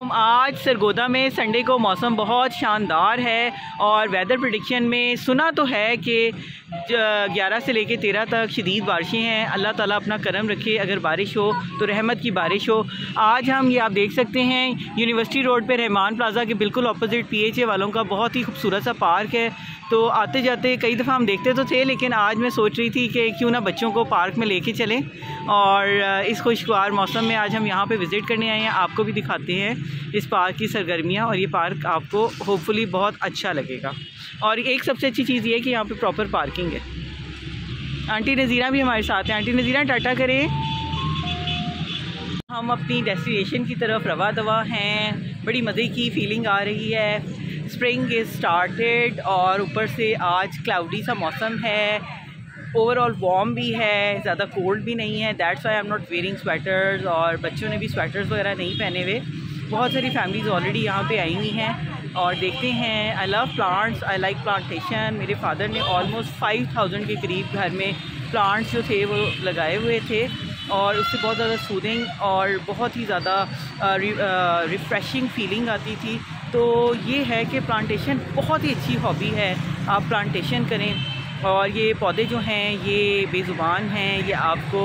आज सरगोदा में संडे को मौसम बहुत शानदार है और वेदर प्रेडिक्शन में सुना तो है कि 11 से लेकर 13 तक शदीद बारिशें हैं। अल्लाह ताला अपना करम रखे, अगर बारिश हो तो रहमत की बारिश हो। आज हम ये आप देख सकते हैं यूनिवर्सिटी रोड पे रहमान प्लाजा के बिल्कुल अपोजिट PHA वालों का बहुत ही खूबसूरत सा पार्क है। तो आते जाते कई दफ़ा हम देखते तो थे, लेकिन आज मैं सोच रही थी कि क्यों ना बच्चों को पार्क में लेके चलें और इस खुशगवार मौसम में आज हम यहाँ पे विज़िट करने आए हैं। आपको भी दिखाते हैं इस पार्क की सरगर्मियाँ और ये पार्क आपको होपफुली बहुत अच्छा लगेगा। और एक सबसे अच्छी चीज़ ये है कि यहाँ पे प्रॉपर पार्किंग है। आंटी नज़ीरा भी हमारे साथ हैं। आंटी नज़ीरा टाटा करें। हम अपनी डेस्टिनेशन की तरफ रवा दवा हैं। बड़ी मज़े की फीलिंग आ रही है। स्प्रिंग इज़ स्टार्टेड और ऊपर से आज क्लाउडी सा मौसम है। ओवरऑल वार्म भी है, ज़्यादा कोल्ड भी नहीं है। That's why I am not wearing sweaters और बच्चों ने भी स्वेटर्स वगैरह नहीं पहने हुए। बहुत सारी फैमिलीज़ ऑलरेडी यहाँ पे आई हुई हैं और देखते हैं। I love plants, I like plantation. मेरे फादर ने ऑलमोस्ट 5000 के करीब घर में प्लांट्स जो थे वो लगाए हुए थे और उससे बहुत ज़्यादा सूदिंग और बहुत ही ज़्यादा रिफ़्रेशिंग फीलिंग आती थी। तो ये है कि प्लांटेशन बहुत ही अच्छी हॉबी है, आप प्लांटेशन करें। और ये पौधे जो हैं ये बेज़ुबान हैं, ये आपको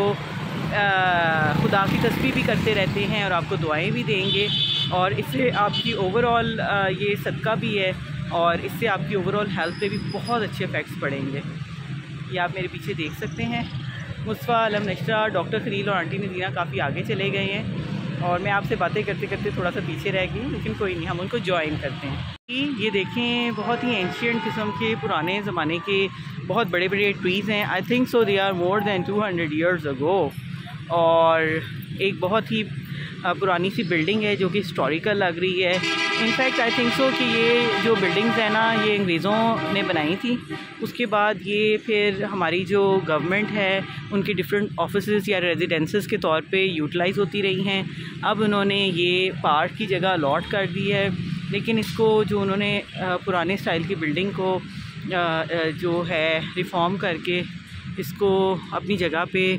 खुदा की तस्बीह भी करते रहते हैं और आपको दुआएं भी देंगे और इससे आपकी ओवरऑल ये सदका भी है और इससे आपकी ओवरऑल हेल्थ पे भी बहुत अच्छे इफ़ेक्ट्स पड़ेंगे। ये आप मेरे पीछे देख सकते हैं। मुस्तफ़ा, अलम नशरा, डॉक्टर खलील और आंटी नज़ीरा काफ़ी आगे चले गए हैं और मैं आपसे बातें करते करते थोड़ा सा पीछे रह गई, लेकिन कोई नहीं, हम उनको ज्वाइन करते हैं। ये देखें, बहुत ही एंशियंट किस्म के पुराने ज़माने के बहुत बड़े बड़े ट्रीज़ हैं। I think so they are more than 200 years ago. और एक बहुत ही पुरानी सी बिल्डिंग है जो कि हिस्टोरिकल लग रही है। इनफैक्ट आई थिंक सो कि ये जो बिल्डिंग्स हैं ना, ये अंग्रेज़ों ने बनाई थी। उसके बाद ये फिर हमारी जो गवर्नमेंट है उनके डिफरेंट ऑफिसेज़ या रेजिडेंसेस के तौर पे यूटिलाइज़ होती रही हैं। अब उन्होंने ये पार्क की जगह अलॉट कर दी है, लेकिन इसको जो उन्होंने पुराने स्टाइल की बिल्डिंग को जो है रिफॉर्म करके इसको अपनी जगह पे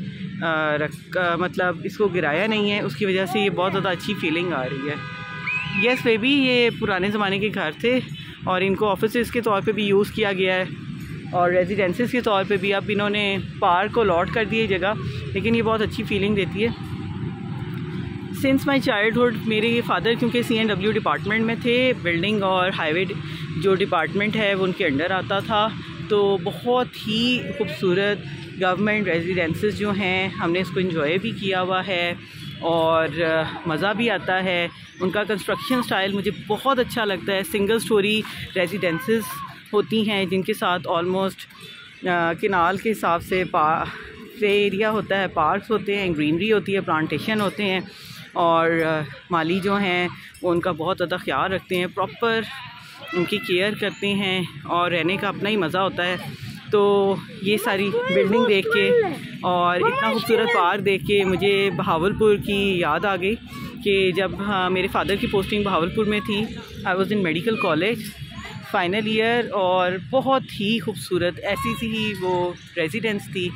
मतलब इसको गिराया नहीं है, उसकी वजह से ये बहुत ज़्यादा अच्छी फीलिंग आ रही है। यस बेबी, ये पुराने ज़माने के घर थे और इनको ऑफिसेज़ के तौर पे भी यूज़ किया गया है और रेजिडेंसेस के तौर पे भी अब इन्होंने पार्क को अलॉट कर दिए जगह, लेकिन ये बहुत अच्छी फीलिंग देती है। सिंस माई चाइल्डहुड मेरे फादर क्योंकि C&W डिपार्टमेंट में थे, बिल्डिंग और हाईवे जो डिपार्टमेंट है वो उनके अंडर आता था, तो बहुत ही खूबसूरत गवर्नमेंट रेजिडेंसेस जो हैं हमने इसको एंजॉय भी किया हुआ है और मज़ा भी आता है। उनका कंस्ट्रक्शन स्टाइल मुझे बहुत अच्छा लगता है। सिंगल स्टोरी रेजिडेंसेस होती हैं जिनके साथ ऑलमोस्ट किनाल के हिसाब से प्ले एरिया होता है, पार्क्स होते हैं, ग्रीनरी होती है, प्लांटेशन होते हैं और माली जो हैं वो उनका बहुत ज़्यादा ख्याल रखते हैं, प्रॉपर उनकी केयर करते हैं और रहने का अपना ही मज़ा होता है। तो ये सारी बिल्डिंग देख के और इतना खूबसूरत पार्क देख के मुझे बहावलपुर की याद आ गई कि जब मेरे फादर की पोस्टिंग बहावलपुर में थी। I was in medical college final year और बहुत ही खूबसूरत ऐसी सी ही वो रेजिडेंस थी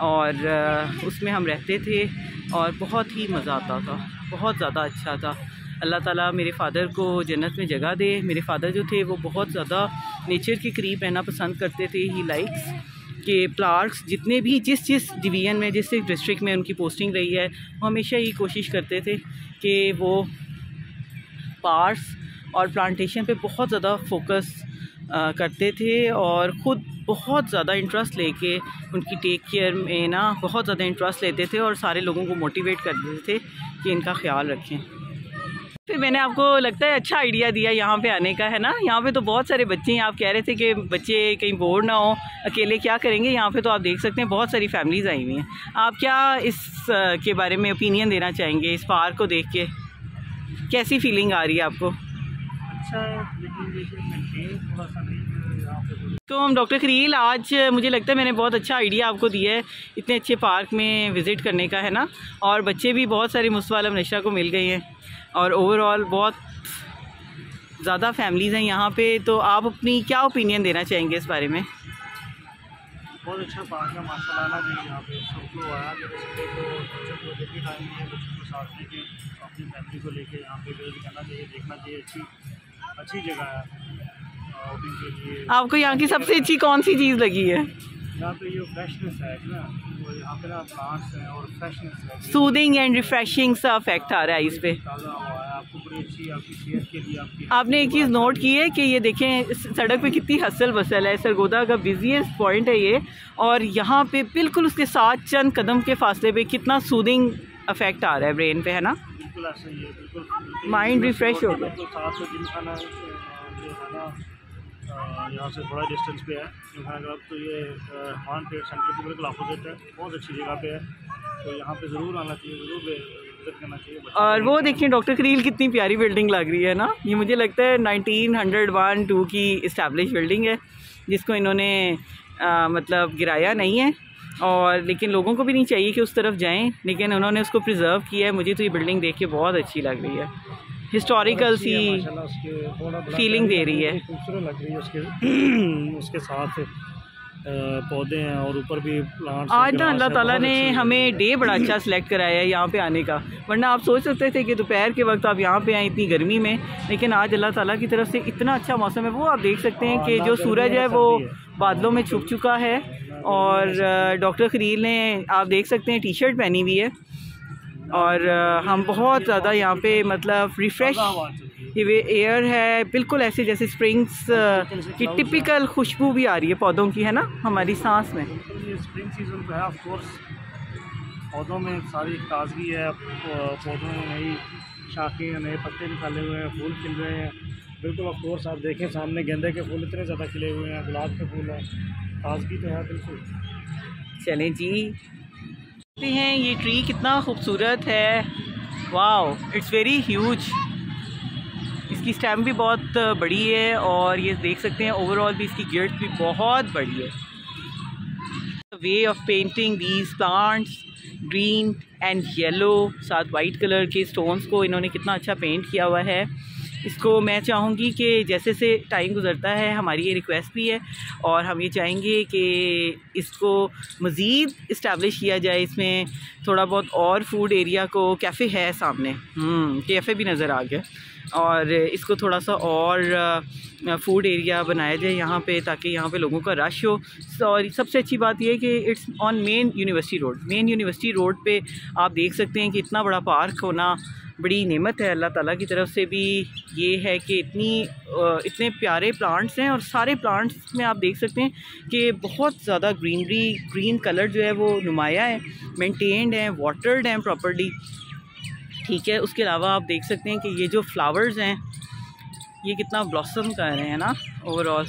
और उसमें हम रहते थे और बहुत ही मज़ा आता था, बहुत ज़्यादा अच्छा था। अल्लाह ताला मेरे फ़ादर को जन्नत में जगह दे। मेरे फ़ादर जो थे वो बहुत ज़्यादा नेचर के करीब रहना पसंद करते थे। ही लाइक्स के प्लांट्स जितने भी जिस डिवीज़न में जिस डिस्ट्रिक्ट में उनकी पोस्टिंग रही है वो हमेशा ही कोशिश करते थे कि वो पार्क्स और प्लांटेशन पे बहुत ज़्यादा फोकस करते थे और ख़ुद बहुत ज़्यादा इंटरेस्ट लेके उनकी टेक केयर में ना बहुत ज़्यादा इंटरेस्ट लेते थे और सारे लोगों को मोटिवेट करते थे कि इनका ख्याल रखें। फिर मैंने आपको लगता है अच्छा आइडिया दिया यहाँ पे आने का, है ना। यहाँ पे तो बहुत सारे बच्चे हैं, आप कह रहे थे कि बच्चे कहीं बोर ना हो, अकेले क्या करेंगे। यहाँ पे तो आप देख सकते हैं बहुत सारी फैमिलीज़ आई हुई हैं। आप क्या इस के बारे में ओपिनियन देना चाहेंगे? इस पार्क को देख के कैसी फीलिंग आ रही है आपको? तो हम डॉक्टर खलील, आज मुझे लगता है मैंने बहुत अच्छा आइडिया आपको दिया है इतने अच्छे पार्क में विज़िट करने का, है ना। और बच्चे भी बहुत सारे मुस्तफ़ा, अलम नशरा को मिल गए हैं और ओवरऑल बहुत ज़्यादा फैमिलीज़ हैं यहाँ पे। तो आप अपनी क्या ओपिनियन देना चाहेंगे इस बारे में? बहुत अच्छा पार्क है माशाल्लाह ना जी। यहाँ पे सबको आया जब संडे को बच्चों को जब भी टाइम मिले बच्चों को साथ लेके अपनी फैमिली को लेके यहाँ पे विजिट करना चाहिए, देखना चाहिए। अच्छी जगह है आउटिंग के लिए। आपको यहाँ की सबसे अच्छी कौन सी चीज़ लगी है? यहाँ पे ये फ्रेशनेस है ना, वो यहाँ पे ना प्लांट्स हैं और फ्रेशनेस है, सूदिंग एंड रिफ्रेशिंग सा इफेक्ट आ रहा है इस पे। ताज़ा हवा है, आपको बड़ी अच्छी आपकी सेहत के लिए आपकी। आपने एक चीज़ नोट की है कि ये देखें सड़क पे कितनी हसल बसल है। सरगोदा का बिजीएस्ट पॉइंट है ये, और यहाँ पे बिल्कुल उसके साथ चंद कदम के फासले पे कितना सूदिंग इफेक्ट आ रहा है ब्रेन पे, है ना? बिल्कुल ऐसा ही है, बिल्कुल माइंड रिफ्रेश हो गया। बिल्कुल साथ में जिम खाना जो है ना यहाँ से थोड़ा डिस्टेंस पे है जिम खाना क्लब। तो ये मान ट्रेड सेंटर के बिल्कुल अपोजिट है, बहुत अच्छी जगह पे है। तो यहाँ पे ज़रूर आना चाहिए, ज़रूर विजिट करना चाहिए। और वो देखिए डॉक्टर करील कितनी प्यारी बिल्डिंग लग रही है ना। ये मुझे लगता है 1901-2 की इस्टेब्लिश बिल्डिंग है, जिसको इन्होंने मतलब गिराया नहीं है, और लेकिन लोगों को भी नहीं चाहिए कि उस तरफ जाएं, लेकिन उन्होंने उसको प्रिजर्व किया है। मुझे तो ये बिल्डिंग देख के बहुत अच्छी लग रही है, हिस्टोरिकल सी फीलिंग दे रही है। खूबसूरत लग रही है। उसके साथ पौधे हैं और ऊपर भी प्लांट्स। आज ना अल्लाह ताला ने हमें डे बड़ा अच्छा सिलेक्ट कराया है यहाँ पे आने का, वरना आप सोच सकते थे कि दोपहर के वक्त आप यहाँ पे आए इतनी गर्मी में, लेकिन आज अल्लाह ताला की तरफ से इतना अच्छा मौसम है। वो आप देख सकते हैं कि जो सूरज है वो बादलों में छुप चुका है, और डॉक्टर खलील ने आप देख सकते हैं टी शर्ट पहनी हुई है, और हम बहुत ज़्यादा यहाँ पे मतलब रिफ़्रेश एयर है, बिल्कुल ऐसे जैसे स्प्रिंग्स की टिपिकल खुशबू भी आ रही है पौधों की, है ना, हमारी सांस में। ये स्प्रिंग सीजन पे है, ऑफ कोर्स पौधों में सारी ताजगी है, पौधों में नई शाखें, नए पत्ते निकाले हुए हैं, फूल खिल रहे हैं। बिल्कुल ऑफ कोर्स आप देखें सामने गेंदे के फूल इतने ज़्यादा खिले हुए हैं, गुलाब के फूल हैं, ताजगी तो है बिल्कुल। चलें जी, देखते हैं ये ट्री कितना खूबसूरत है। Wow, it's very huge. इसकी स्टेम भी बहुत बड़ी है, और ये देख सकते हैं ओवरऑल भी इसकी गिर्थ भी बहुत बड़ी है। Way of painting these plants green and yellow, साथ वाइट कलर के स्टोन्स को इन्होंने कितना अच्छा पेंट किया हुआ है। इसको मैं चाहूँगी कि जैसे से टाइम गुज़रता है, हमारी ये रिक्वेस्ट भी है, और हम ये चाहेंगे कि इसको मज़ीद इस्टेब्लिश किया जाए। इसमें थोड़ा बहुत और फूड एरिया को, कैफ़े है सामने, कैफ़े भी नज़र आ गया, और इसको थोड़ा सा और फूड एरिया बनाया जाए यहाँ पे, ताकि यहाँ पे लोगों का रश हो। और सबसे अच्छी बात यह है कि it's on main university road. Main university road पे आप देख सकते हैं कि इतना बड़ा पार्क होना बड़ी नेमत है अल्लाह ताला की तरफ से भी। ये है कि इतने प्यारे प्लांट्स हैं, और सारे प्लांट्स में आप देख सकते हैं कि बहुत ज़्यादा ग्रीनरी, ग्रीन कलर जो है वो नुमाया है, मेंटेन्ड है, वाटर्ड हैं प्रॉपर्ली, ठीक है। उसके अलावा आप देख सकते हैं कि ये जो फ्लावर्स हैं ये कितना ब्लॉसम कर रहे हैं ना overall.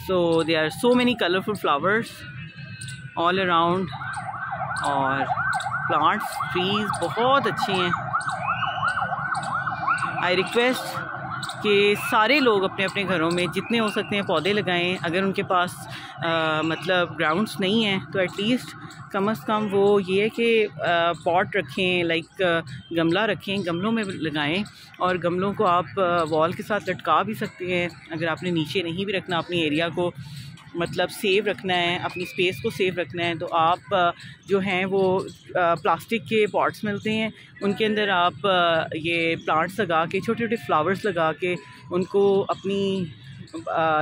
So they are so many colourful flowers all around, और प्लांट्स, ट्रीज़ बहुत अच्छे हैं। आई रिक्वेस्ट कि सारे लोग अपने अपने घरों में जितने हो सकते हैं पौधे लगाएं। अगर उनके पास मतलब ग्राउंड्स नहीं हैं तो एटलीस्ट कम से कम वो ये है कि पॉट रखें, लाइक गमला रखें, गमलों में लगाएं, और गमलों को आप वॉल के साथ लटका भी सकते हैं। अगर आपने नीचे नहीं भी रखना, अपनी एरिया को मतलब सेव रखना है, अपनी स्पेस को सेव रखना है, तो आप जो हैं वो प्लास्टिक के पॉट्स मिलते हैं, उनके अंदर आप ये प्लांट्स लगा के, छोटे छोटे फ्लावर्स लगा के उनको अपनी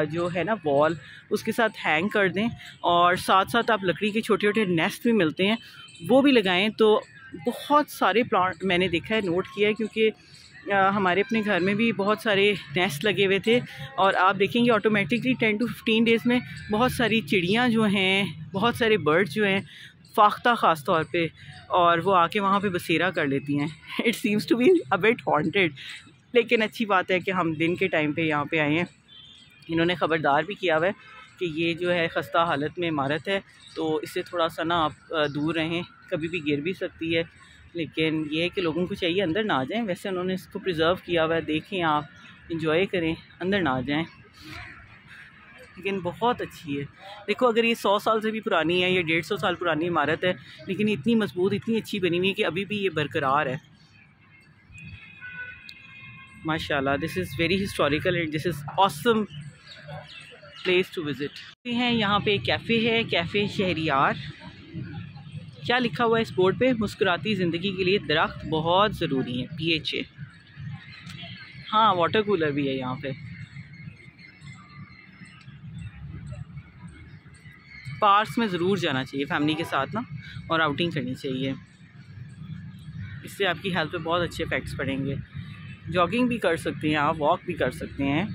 जो है ना वॉल उसके साथ हैंग कर दें। और साथ साथ आप लकड़ी के छोटे छोटे नेस्ट भी मिलते हैं, वो भी लगाएं। तो बहुत सारे प्लांट मैंने देखा है, नोट किया है, क्योंकि हमारे अपने घर में भी बहुत सारे नेस्ट लगे हुए थे, और आप देखेंगे ऑटोमेटिकली 10 to 15 डेज़ में बहुत सारी चिड़ियाँ जो हैं, बहुत सारे बर्ड्स जो हैं, फाख्ता ख़ास तौर पे, और वो आके वहाँ पे बसेरा कर लेती हैं। It seems to be a bit haunted, लेकिन अच्छी बात है कि हम दिन के टाइम पे यहाँ पे आए हैं। इन्होंने ख़बरदार भी किया हुआ है कि ये जो है ख़स्ता हालत में इमारत है, तो इससे थोड़ा सा ना आप दूर रहें, कभी भी गिर भी सकती है। लेकिन ये है कि लोगों को चाहिए अंदर ना जाएं। वैसे उन्होंने इसको प्रिजर्व किया हुआ है, देखें आप, इंजॉय करें, अंदर ना जाएं। लेकिन बहुत अच्छी है। देखो, अगर ये 100 साल से भी पुरानी है, ये 150 साल पुरानी इमारत है, लेकिन इतनी मजबूत, इतनी अच्छी बनी हुई है कि अभी भी ये बरकरार है। माशाल्लाह, this is very historical and this is awesome. Place to visit हैं। यहाँ पे कैफ़े है, कैफ़े शहरियार। क्या लिखा हुआ है इस बोर्ड पे? मुस्कुराती ज़िंदगी के लिए दरख्त बहुत ज़रूरी है, PHA। हाँ, वाटर कूलर भी है यहाँ पे। पार्क्स में ज़रूर जाना चाहिए फैमिली के साथ ना, और आउटिंग करनी चाहिए। इससे आपकी हेल्थ पे बहुत अच्छे इफ़ेक्ट्स पड़ेंगे। जॉगिंग भी कर सकते हैं आप, वॉक भी कर सकते हैं।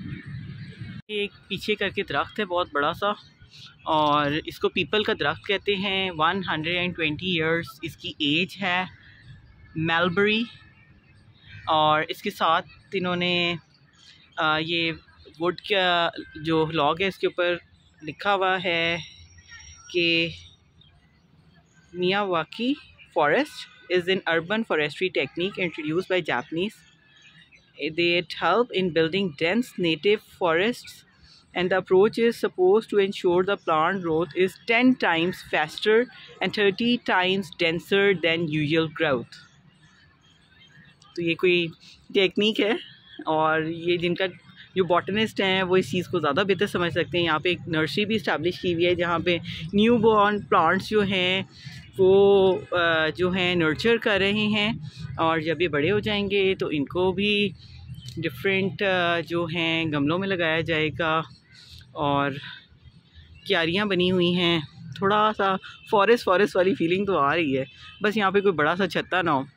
एक पीछे करके दरख्त है बहुत बड़ा सा, और इसको पीपल का दरख्त कहते हैं। 120 ईयर्स इसकी एज है, मलबरी। और इसके साथ इन्होंने ये वुड का जो लॉग है इसके ऊपर लिखा हुआ है कि Miyawaki forest is an urban forestry technique introduced by Japanese. They help in building dense native forests, and the approach is supposed to ensure the plant growth is 10 times faster and 30 times denser than usual growth. तो ये कोई technique है, और ये जिनका जो botanist हैं वो इस चीज़ को ज़्यादा बेहतर समझ सकते हैं। यहाँ पे एक नर्सरी भी इस्टेब्लिश की हुई है जहाँ पे न्यू बॉर्न प्लांट्स जो हैं वो जो हैं नर्चर कर रहे हैं, और जब ये बड़े हो जाएंगे तो इनको भी डिफरेंट जो हैं गमलों में लगाया जाएगा। और क्यारियाँ बनी हुई हैं, थोड़ा सा फॉरेस्ट वाली फीलिंग तो आ रही है, बस यहाँ पे कोई बड़ा सा छत्ता ना हो।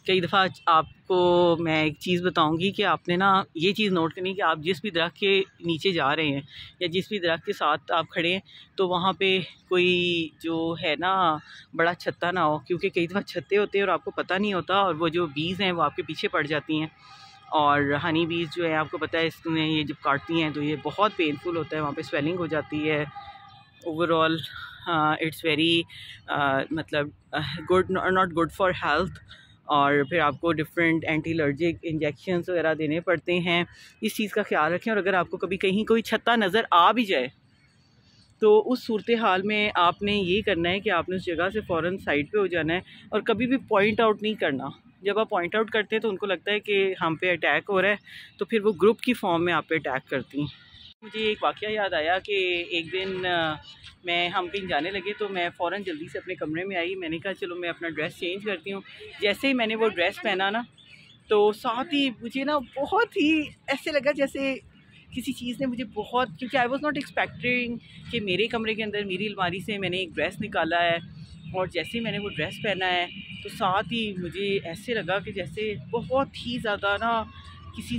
कई दफ़ा आपको मैं एक चीज़ बताऊंगी कि आपने ना ये चीज़ नोट करनी कि आप जिस भी दरख्त के नीचे जा रहे हैं या जिस भी दरख्त के साथ आप खड़े हैं तो वहाँ पे कोई जो है ना बड़ा छत्ता ना हो, क्योंकि कई दफ़ा छत्ते होते हैं और आपको पता नहीं होता, और वो जो बीज़ हैं वो आपके पीछे पड़ जाती हैं। और हनी बीज़ जो है आपको पता है इसमें ये जब काटती हैं तो ये बहुत पेनफुल होता है, वहाँ पर स्वेलिंग हो जाती है। ओवरऑल इट्स वेरी मतलब good, not good for health. और फिर आपको डिफरेंट एंटी एलर्जिक इंजेक्शंस वगैरह देने पड़ते हैं। इस चीज़ का ख्याल रखें। और अगर आपको कभी कहीं कोई छत्ता नज़र आ भी जाए तो उस सूरत हाल में आपने ये करना है कि आपने उस जगह से फ़ौरन साइड पे हो जाना है, और कभी भी पॉइंट आउट नहीं करना। जब आप पॉइंट आउट करते हैं तो उनको लगता है कि हम पे अटैक हो रहा है, तो फिर वो ग्रुप की फॉर्म में आप पे अटैक करती हैं। मुझे एक वाक़या याद आया कि एक दिन हम कहीं जाने लगे तो मैं फ़ौरन जल्दी से अपने कमरे में आई। मैंने कहा चलो मैं अपना ड्रेस चेंज करती हूँ। जैसे ही मैंने वो ड्रेस पहना ना, तो साथ ही मुझे ना बहुत ही ऐसे लगा जैसे किसी चीज़ ने मुझे बहुत, क्योंकि आई वॉज़ नॉट एक्सपेक्टिंग कि मेरे कमरे के अंदर मेरी अलमारी से मैंने एक ड्रेस निकाला है, और जैसे ही मैंने वो ड्रेस पहना है तो साथ ही मुझे ऐसे लगा कि जैसे बहुत ही ज़्यादा ना किसी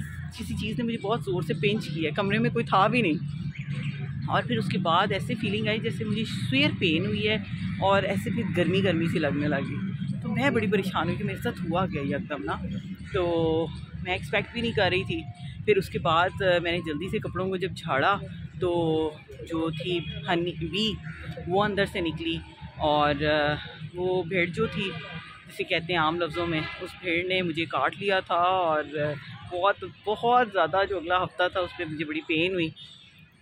चीज़ ने मुझे बहुत ज़ोर से पिंच किया। कमरे में कोई था भी नहीं, और फिर उसके बाद ऐसे फीलिंग आई जैसे मुझे शेयर पेन हुई है, और ऐसे फिर गर्मी सी लगने लगी। तो मैं बड़ी परेशान हुई कि मेरे साथ हुआ गया एकदम ना, तो मैं एक्सपेक्ट भी नहीं कर रही थी। फिर उसके बाद मैंने जल्दी से कपड़ों को जब झाड़ा तो जो थी हनी बी वो अंदर से निकली, और वो भेड़ जो थी जिसे कहते हैं आम लफ्ज़ों में, उस भेड़ ने मुझे काट लिया था। और बहुत ज़्यादा जो अगला हफ़्ता था उस पर मुझे बड़ी पेन हुई।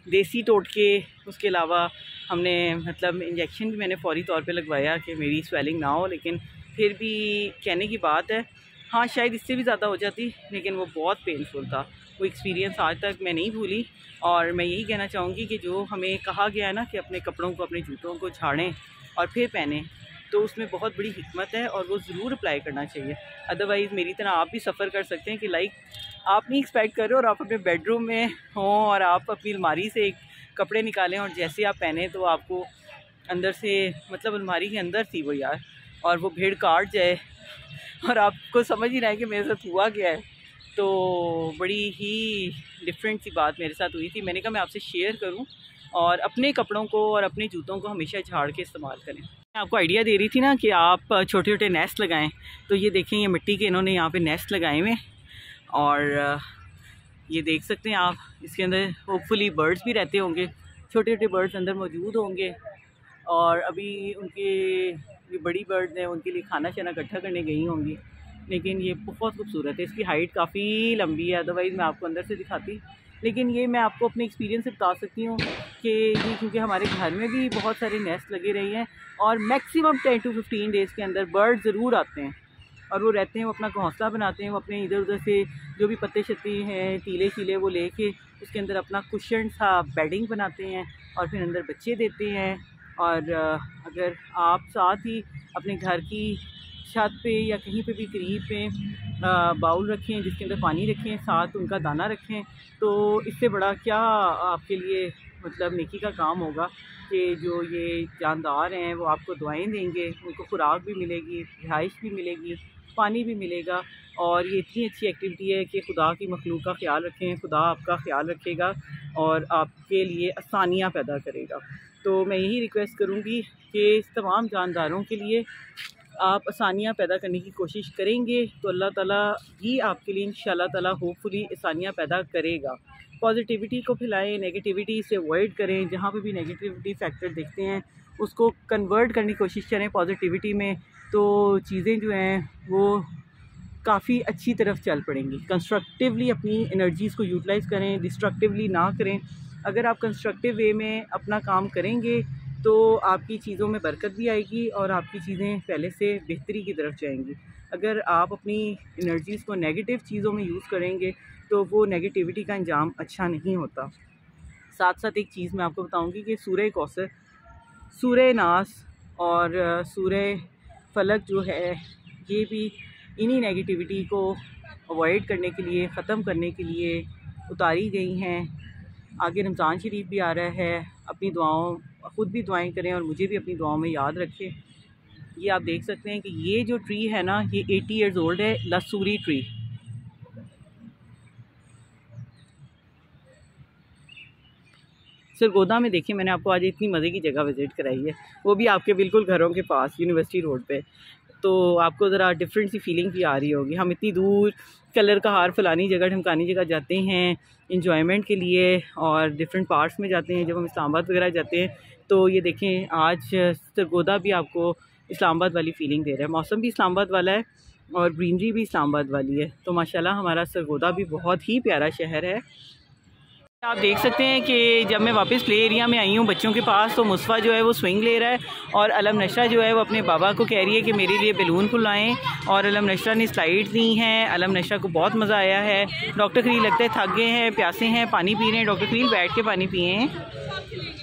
देसी टोटके, उसके अलावा हमने मतलब इंजेक्शन भी मैंने फ़ौरी तौर पे लगवाया कि मेरी स्वेलिंग ना हो, लेकिन फिर भी कहने की बात है, हाँ शायद इससे भी ज़्यादा हो जाती, लेकिन वो बहुत पेनफुल था। वो एक्सपीरियंस आज तक मैं नहीं भूली। और मैं यही कहना चाहूँगी कि जो हमें कहा गया है ना कि अपने कपड़ों को, अपने जूतों को झाड़ें और फिर पहने, तो उसमें बहुत बड़ी हिकमत है और वो ज़रूर अप्लाई करना चाहिए। अदरवाइज़ मेरी तरह आप भी सफ़र कर सकते हैं कि लाइक आप नहीं एक्सपेक्ट कर रहे हो और आप अपने बेडरूम में हों और आप अपनी अलमारी से एक कपड़े निकालें और जैसे आप पहने तो आपको अंदर से, मतलब अलमारी के अंदर थी वो यार, और वो भीड़ काट जाए और आपको समझ ही रहा है कि मेरे साथ हुआ क्या है। तो बड़ी ही डिफरेंट सी बात मेरे साथ हुई थी। मैंने कहा मैं आपसे शेयर करूं, और अपने कपड़ों को और अपने जूतों को हमेशा झाड़ के इस्तेमाल करें। मैं आपको आइडिया दे रही थी ना कि आप छोटे छोटे नेस्ट लगाएं, तो ये देखें, ये मिट्टी के इन्होंने यहाँ पे नेस्ट लगाए हुए, और ये देख सकते हैं आप, इसके अंदर होपफुली बर्ड्स भी रहते होंगे, छोटे छोटे बर्ड्स अंदर मौजूद होंगे। और अभी उनके जो बड़ी बर्ड्स हैं उनके लिए खाना शाना इकट्ठा करने गई होंगी। लेकिन ये बहुत खूबसूरत है, इसकी हाइट काफ़ी लंबी है, अदरवाइज़ मैं आपको अंदर से दिखाती। लेकिन ये मैं आपको अपने एक्सपीरियंस से बता सकती हूँ कि ये क्योंकि हमारे घर में भी बहुत सारे नेस्ट लगे रहे हैं और मैक्सिमम 10 to 15 डेज़ के अंदर बर्ड ज़रूर आते हैं। और वो रहते हैं, वो अपना घोंसला बनाते हैं, वो अपने इधर उधर से जो भी पत्ते शत्ते हैं, तीले शीले, वो लेके उसके अंदर अपना कुशन सा बेडिंग बनाते हैं और फिर अंदर बच्चे देते हैं। और अगर आप साथ ही अपने घर की छत पे या कहीं पे भी करीब पे बाउल रखें जिसके अंदर पानी रखें, साथ उनका दाना रखें, तो इससे बड़ा क्या आपके लिए मतलब नेकी का काम होगा कि जो ये जानदार हैं वो आपको दुआएं देंगे, उनको खुराक भी मिलेगी, रिहाइश भी मिलेगी, पानी भी मिलेगा। और ये इतनी अच्छी एक्टिविटी है कि खुदा की मखलूक का ख्याल रखें, खुदा आपका ख्याल रखेगा और आपके लिए आसानियाँ पैदा करेगा। तो मैं यही रिक्वेस्ट करूँगी कि इस तमाम जानदारों के लिए आप आसानियाँ पैदा करने की कोशिश करेंगे तो अल्लाह ताला भी आपके लिए इंशाल्लाह ताला होपफुली आसानियाँ पैदा करेगा। पॉजिटिविटी को फैलाएं, नेगेटिविटी से अवॉइड करें। जहाँ पे भी नेगेटिविटी फैक्टर देखते हैं उसको कन्वर्ट करने की कोशिश करें पॉजिटिविटी में, तो चीज़ें जो हैं वो काफ़ी अच्छी तरफ चल पड़ेंगी। कंस्ट्रक्टिवली अपनी एनर्जीज़ को यूटिलाइज़ करें, डिस्ट्रक्टिवली ना करें। अगर आप कंस्ट्रक्टिव वे में अपना काम करेंगे तो आपकी चीज़ों में बरकत भी आएगी और आपकी चीज़ें पहले से बेहतरी की तरफ जाएंगी। अगर आप अपनी एनर्जीज़ को नेगेटिव चीज़ों में यूज़ करेंगे तो वो नेगेटिविटी का अंजाम अच्छा नहीं होता। साथ साथ एक चीज़ मैं आपको बताऊंगी कि सूरह कौसर, सूरह नास और सूरह फलक जो है ये भी इन्हीं नेगेटिविटी को अवॉइड करने के लिए, ख़त्म करने के लिए उतारी गई हैं। आगे रमज़ान शरीफ भी आ रहा है, अपनी दुआओं, ख़ुद भी दुआएं करें और मुझे भी अपनी दुआओं में याद रखें। ये आप देख सकते हैं कि ये जो ट्री है ना, ये 80 ईयर्स ओल्ड है, लसूरी ट्री। सरगोदा में देखिए, मैंने आपको आज इतनी मज़े की जगह विज़िट कराई है, वो भी आपके बिल्कुल घरों के पास, यूनिवर्सिटी रोड पे। तो आपको ज़रा डिफरेंट सी फीलिंग भी आ रही होगी। हम इतनी दूर कलर का हार फलानी जगह, ढमकानी जगह जाते हैं इंजॉयमेंट के लिए और डिफरेंट पार्ट्स में जाते हैं। जब हम इस्लामाबाद वगैरह जाते हैं तो ये देखें, आज सरगोदा भी आपको इस्लामाबाद वाली फ़ीलिंग दे रहा है। मौसम भी इस्लामाबाद वाला है और ग्रीनरी भी इस्लामाबाद वाली है। तो माशाल्लाह हमारा सरगोदा भी बहुत ही प्यारा शहर है। आप देख सकते हैं कि जब मैं वापस प्ले एरिया में आई हूँ बच्चों के पास, तो मुस्फा जो है वो स्विंग ले रहा है और अलम नशरा जो है वो अपने बाबा को कह रही है कि मेरे लिए बैलून फुलाएं। और अलम नशरा ने स्लाइड्स दी हैं। अलम नशरा को बहुत मज़ा आया है। डॉक्टर खलील लगता है थक गए हैं, प्यासे हैं, पानी पी रहे हैं। डॉक्टर खलील बैठ के पानी पिए हैं,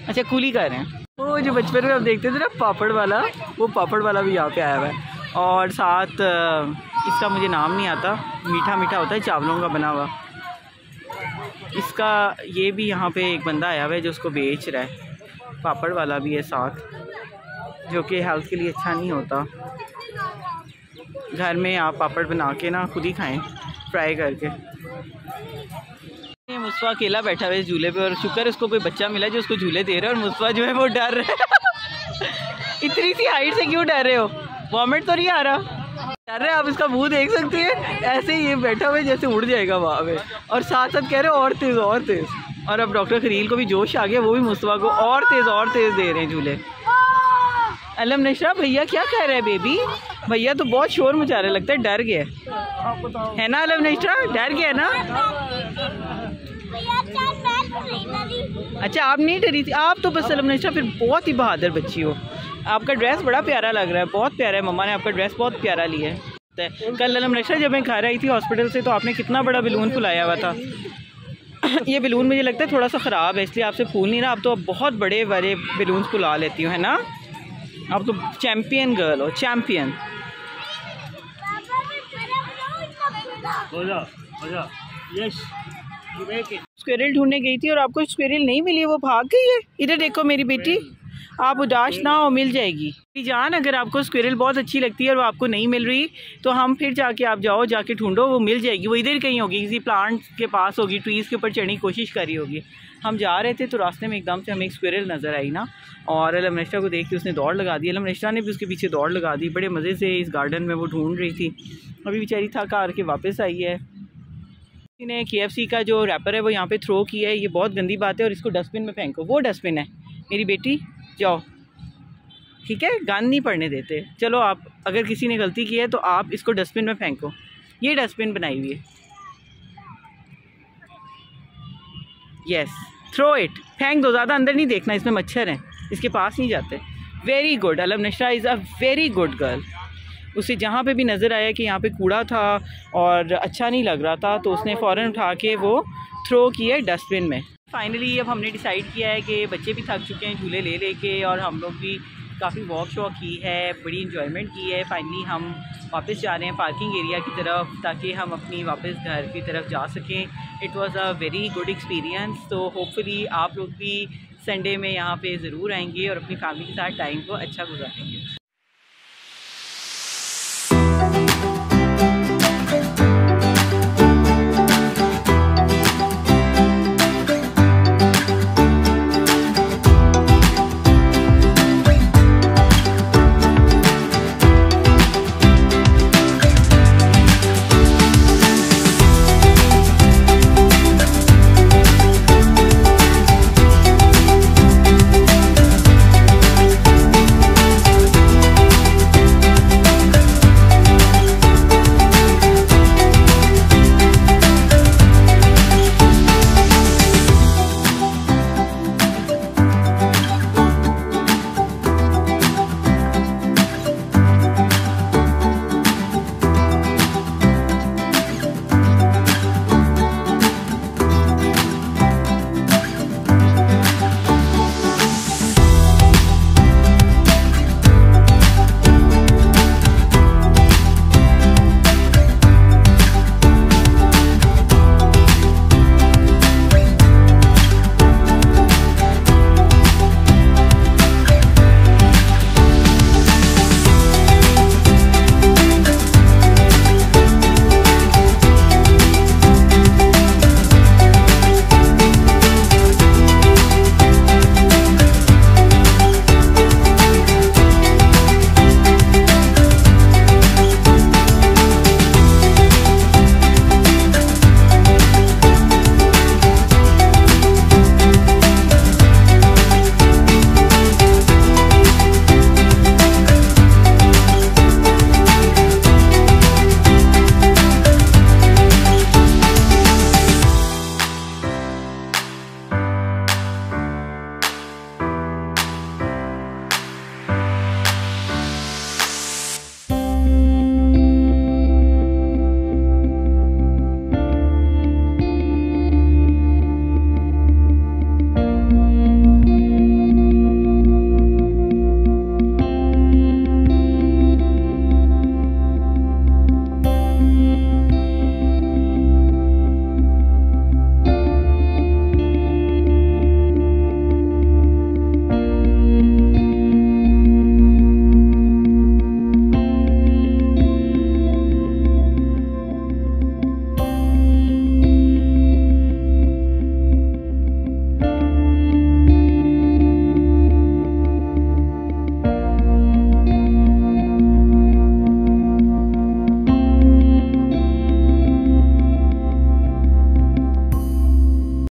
अच्छा कूली कर रहे हैं। वो जो बचपन में आप देखते थे ना पापड़ वाला, वो पापड़ वाला भी यहाँ पे आया हुआ है। और साथ इसका मुझे नाम नहीं आता, मीठा मीठा होता है, चावलों का बना हुआ। इसका ये भी यहाँ पे एक बंदा आया हुआ है जो उसको बेच रहा है। पापड़ वाला भी है साथ, जो कि हेल्थ के लिए अच्छा नहीं होता। घर में आप पापड़ बना के ना खुद ही खाएं फ्राई करके। मुस्फा अकेला बैठा हुआ है झूले पे और शुक्र उसको कोई बच्चा मिला जो उसको झूले दे रहा है। और मुस्फा जो है वो डर रहा है इतनी सी हाइट से क्यों डर रहे हो? वॉमिट तो नहीं आ रहा? डर रहे, आप इसका मुंह देख सकते हैं, ऐसे ही ये बैठा हुआ है जैसे उड़ जाएगा वहाँ पे। और साथ साथ कह रहे हो और तेज़ और तेज़। और अब डॉक्टर खलील को भी जोश आ गया, वो भी मुस्तफा को और तेज़ दे रहे हैं झूले। अलम नशरा भैया क्या कह रहे हैं? बेबी भैया तो बहुत शोर मचा रहे, लगता है डर गया है ना? अलम नशरा डर गया ना? अच्छा आप नहीं डरी थी? आप तो बस अलम नशरा फिर बहुत ही बहादुर बच्ची हो। आपका ड्रेस बड़ा प्यारा लग रहा है, बहुत प्यारा है। मम्मा ने आपका ड्रेस बहुत प्यारा लिया है। कल अलम नशरा जब मैं घर आई थी हॉस्पिटल से तो आपने कितना बड़ा बैलून फुलाया हुआ था। ये बैलून मुझे लगता है थोड़ा सा ख़राब है, इसलिए आपसे फूल नहीं रहा। आप तो अब बहुत बड़े बड़े बैलून फुला लेती हो, है ना? आप तो चैम्पियन गर्ल हो, चैम्पियन। स्क्विरल ढूंढने गई थी और आपको स्क्विरल नहीं मिली, वो भाग गई है। इधर देखो मेरी बेटी, आप उदास ना हो, मिल जाएगी। जान अगर आपको स्क्विरल बहुत अच्छी लगती है और वो आपको नहीं मिल रही तो हम फिर जाके आप जाओ, जाके ढूंढो, वो मिल जाएगी। वो इधर कहीं होगी, किसी प्लांट के पास होगी, ट्रीज़ के ऊपर चढ़ने की कोशिश कर रही होगी। हम जा रहे थे तो रास्ते में एकदम से हमें एक स्क्विरल नज़र आई ना, और अलम नशरा को देख के उसने दौड़ लगा दी। अलम नशरा ने भी उसके पीछे दौड़ लगा दी। बड़े मज़े से इस गार्डन में वो ढूंढ रही थी। अभी बेचारी थक हार के वापस आई है। किसी ने KFC का जो रैपर है वो यहाँ पे थ्रो किया है, ये बहुत गंदी बात है और इसको डस्टबिन में फेंको। वो डस्टबिन है मेरी बेटी, जाओ, ठीक है? गंद नहीं पड़ने देते। चलो आप, अगर किसी ने गलती की है तो आप इसको डस्टबिन में फेंको। ये डस्टबिन बनाई हुई है, यस, थ्रो इट, फेंक दो, ज़्यादा अंदर नहीं देखना, इसमें मच्छर हैं, इसके पास नहीं जाते। Very good, Alam Nashra is a very good girl, उसे जहाँ पे भी नज़र आया कि यहाँ पे कूड़ा था और अच्छा नहीं लग रहा था, तो उसने फ़ौरन उठा के वो थ्रो किया डस्टबिन में। फाइनली अब हमने डिसाइड किया है कि बच्चे भी थक चुके हैं झूले ले लेके, और हम लोग भी काफ़ी वॉक शॉक की है, बड़ी इंजॉयमेंट की है। फाइनली हम वापस जा रहे हैं पार्किंग एरिया की तरफ, ताकि हम अपनी वापस घर की तरफ जा सकें। It was a very good experience. तो होपफुली आप लोग भी संडे में यहाँ पे ज़रूर आएंगे और अपनी फैमिली के साथ टाइम को अच्छा गुजारेंगे।